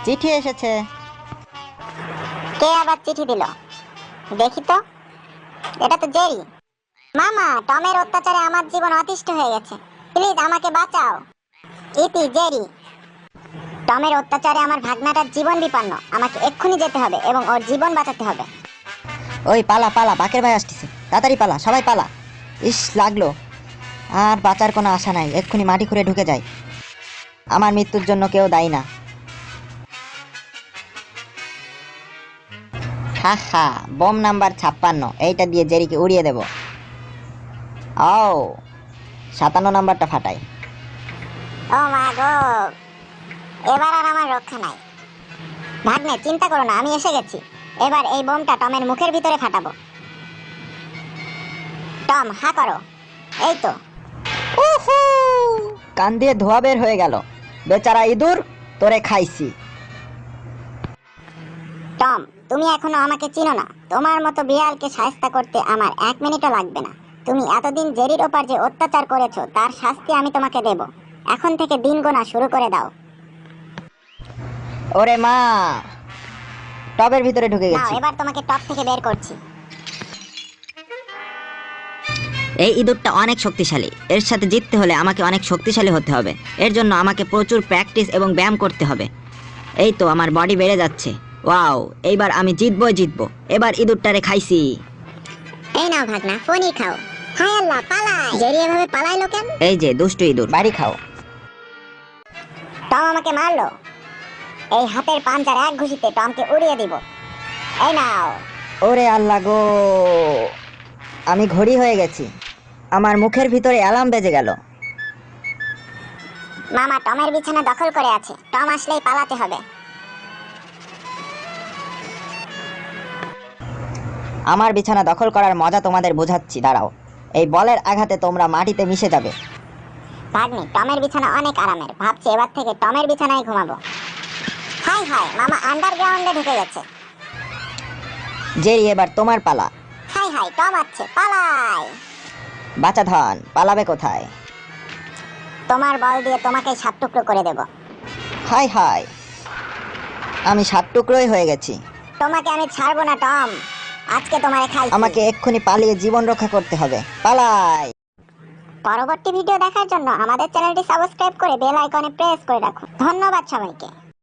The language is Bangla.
চিঠি এসেছে। কে আবার চিঠি দিল? দেখি তো। এটা তো জেরি। মামা, টমের অত্যাচারে আমার জীবন অতিষ্ঠ হয়ে গেছে, প্লিজ আমাকে বাঁচাও। ইতি, জেরি। টমের অত্যাচারে আমার ভাগনাটার জীবন বিপন্ন, আমাকে এক্ষুনি যেতে হবে এবং ওর জীবন বাঁচাতে হবে। ওই পালা পালা, বাকের ভাই আসতেছে, তাড়াতাড়ি পালা, সবাই পালা। ইস, লাগলো। আর বাঁচার কোনো আশা নাই, এক্ষুনি মাটি খুঁড়ে ঢুকে যায়। আমার মৃত্যুর জন্য কেউ দায়ী না। হা হা, বোম নাম্বার 56, এইটা দিয়ে জেরিকে উড়িয়ে দেব। ও 57 নাম্বারটা ফাটাই। ও মা গো, এবার আর আমার রক্ষা নাই। ভাগ্নে, চিন্তা করো না, আমি এসে গেছি। এবার এই বোমটা টমের মুখের ভিতরে ফাটাবো। টম, হা করো। এই তো। উহু, কান দিয়ে ধোয়া বের হয়ে গেল। বেচারা ইঁদুর, তোরে খাইছি। টম, তুমি এখনো আমাকে চিনো না। তোমার মতো বিড়ালকে শায়েস্তা করতে আমার 1 মিনিটও লাগবে না। তুমি এতদিন জেরির ওপর যে অত্যাচার করেছো তার শাস্তি আমি তোমাকে দেব। এখন থেকে দিন গোনা শুরু করে দাও। ওরে মা, টবের ভিতরে ঢুকে নাও, গেছি। এবার তোমাকে টপ থেকে বের করছি। এই ইঁদুরটা অনেক শক্তিশালী, এর সাথে জিততে হলে আমাকে অনেক শক্তিশালী হতে হবে। এর জন্য আমাকে প্রচুর প্র্যাকটিস এবং ব্যায়াম করতে হবে। এই তো আমার বডি বেড়ে যাচ্ছে। ওয়াও, এইবার আমি জিতবো। এবার ইঁদুরটারে খাইছি। এই নাও ভাগনা, পনির খাও। হায় আল্লাহ, পালাই! জেরি এভাবে পালাইলো কেন? এই যে দুষ্টু ইঁদুর, বাড়ি খাও। টম আমাকে মারলো। এই হাতের পাঞ্জার এক ঘুষিতে টমকে উড়িয়ে দিব। এই নাও। ওরে আল্লাহ গো, আমি ঘড়ি হয়ে গেছি। আমার মুখের ভিতরে অ্যালার্ম বেজে গেল। মামা টমের বিছানা দখল করে আছে, টম আসলেই পালাতে হবে। আমার বিছানা দখল করার মজা তোমাদের বোঝাচ্ছি, দাঁড়াও। এই বলের আঘাতে তোমরা মাটিতে মিশে যাবে। ভাগ্নি, টমের বিছানা অনেক আরামের, ভাবছি এবার থেকে টমের বিছানায় ঘুমাবো। হাই হাই, মামা আন্ডারগ্রাউন্ডে ঢুকে গেছে। জেরি, এবার তোমার পালা। হাই হাই, টম আছে, পালাই! বাচ্চা ধন, পালাবে কোথায়? তোমার বল দিয়ে তোমাকে 7 টুকরো করে দেব। হাই হাই, আমি 7 টুকরোই হয়ে গেছি। তোমাকে আমি ছাড়বো না টম, আজকে তোমারে খাই। আমাকে এক্ষুনি পালিয়ে জীবন রক্ষা করতে হবে, পালাই। পরবর্তী ভিডিও দেখার জন্য আমাদের চ্যানেলটি সাবস্ক্রাইব করে বেল আইকনে প্রেস করে রাখুন। ধন্যবাদ সবাইকে।